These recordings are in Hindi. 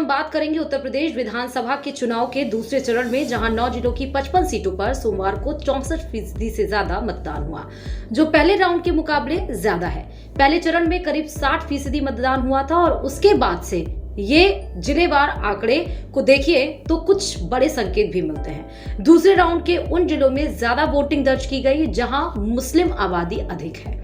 हम बात करेंगे उत्तर प्रदेश विधानसभा के चुनाव के दूसरे चरण में, जहां 9 जिलों की 55 सीटों पर सोमवार को 64% से ज्यादा मतदान हुआ, जो पहले राउंड के मुकाबले ज्यादा है। पहले चरण में करीब 60% मतदान हुआ था और उसके बाद से ये जिलेवार आंकड़े को देखिए तो कुछ बड़े संकेत भी मिलते हैं। दूसरे राउंड के उन जिलों में ज्यादा वोटिंग दर्ज की गई जहां मुस्लिम आबादी अधिक है।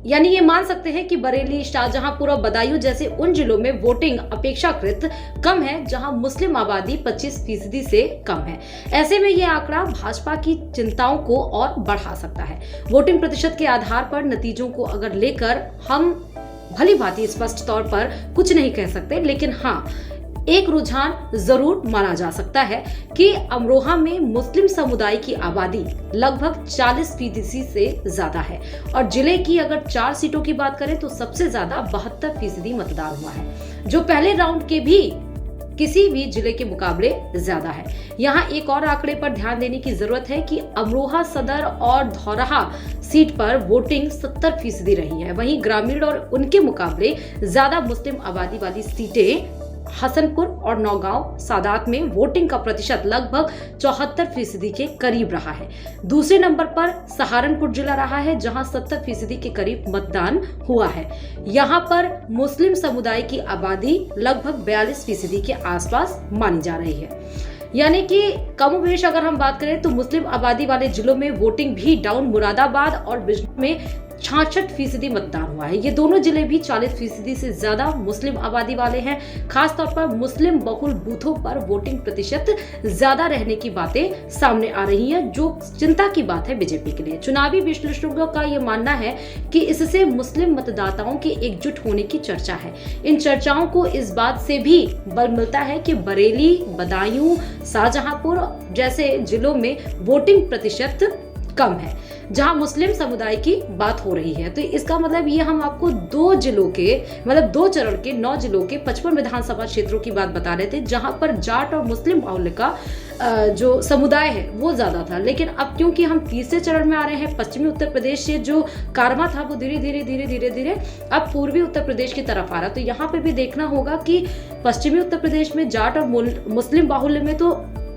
यानी ये मान सकते हैं कि बरेली, शाहजहांपुर और बदायूं जैसे उन जिलों में वोटिंग अपेक्षाकृत कम है, जहां मुस्लिम आबादी 25% से कम है। ऐसे में ये आंकड़ा भाजपा की चिंताओं को और बढ़ा सकता है। वोटिंग प्रतिशत के आधार पर नतीजों को अगर लेकर हम भली भांति स्पष्ट तौर पर कुछ नहीं कह सकते, लेकिन हाँ, एक रुझान जरूर माना जा सकता है कि अमरोहा में मुस्लिम समुदाय की आबादी लगभग 40% से ज्यादा है और जिले की अगर 4 सीटों की बात करें तो सबसे ज्यादा 72% मतदान हुआ है, जो पहले राउंड के भी किसी भी जिले के मुकाबले ज्यादा है। यहाँ एक और आंकड़े पर ध्यान देने की जरूरत है कि अमरोहा सदर और धौरहा सीट पर वोटिंग 70% रही है। वहीं ग्रामीण और उनके मुकाबले ज्यादा मुस्लिम आबादी वाली सीटें हसनपुर और नौगांव सादात में वोटिंग का प्रतिशत लगभग 74% के करीब रहा है। दूसरे नंबर पर सहारनपुर जिला रहा है, जहां 70% के करीब मतदान हुआ है। यहां पर मुस्लिम समुदाय की आबादी लगभग 42% के आसपास मानी जा रही है। यानी कि कमोबेश अगर हम बात करें तो मुस्लिम आबादी वाले जिलों में वोटिंग भी डाउन मुरादाबाद और बिजनौर में 66% मतदान हुआ है। ये दोनों जिले भी 40% से ज्यादा मुस्लिम आबादी वाले हैं। खासतौर पर मुस्लिम बहुल बूथों पर वोटिंग प्रतिशत ज्यादा रहने की बातें सामने आ रही हैं, जो चिंता की बात है बीजेपी के लिए। चुनावी विश्लेषकों का ये मानना है कि इससे मुस्लिम मतदाताओं के एकजुट होने की चर्चा है। इन चर्चाओं को इस बात से भी बल मिलता है कि बरेली, बदायूं, शाहजहांपुर जैसे जिलों में वोटिंग प्रतिशत कम है, जहां मुस्लिम समुदाय की बात हो रही है। तो इसका मतलब ये हम आपको 2 जिलों के मतलब 2 चरण के 9 जिलों के 55 विधानसभा क्षेत्रों की बात बता रहे थे, जहां पर जाट और मुस्लिम बाहुल्य का जो समुदाय है वो ज्यादा था। लेकिन अब क्योंकि हम तीसरे चरण में आ रहे हैं, पश्चिमी उत्तर प्रदेश से जो कारवां था वो धीरे धीरे अब पूर्वी उत्तर प्रदेश की तरफ आ रहा। तो यहाँ पे भी देखना होगा कि पश्चिमी उत्तर प्रदेश में जाट और मुस्लिम बाहुल्य में तो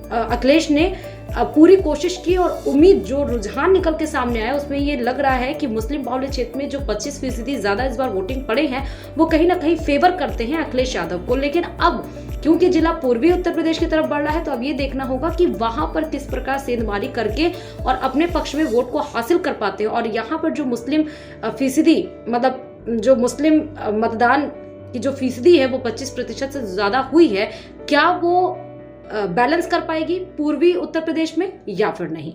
अखिलेश ने पूरी कोशिश की और उम्मीद जो रुझान निकल के सामने आया उसमें ये लग रहा है कि मुस्लिम बाहुल्य क्षेत्र में जो 25% ज्यादा इस बार वोटिंग पड़े हैं वो कहीं ना कहीं फेवर करते हैं अखिलेश यादव को। लेकिन अब क्योंकि जिला पूर्वी उत्तर प्रदेश की तरफ बढ़ रहा है तो अब ये देखना होगा कि वहां पर किस प्रकार सेंधमारी करके और अपने पक्ष में वोट को हासिल कर पाते हैं। और यहाँ पर जो मुस्लिम फीसदी मतलब जो मुस्लिम मतदान की जो फीसदी है वो 25% से ज्यादा हुई है, क्या वो बैलेंस कर पाएगी पूर्वी उत्तर प्रदेश में या फिर नहीं।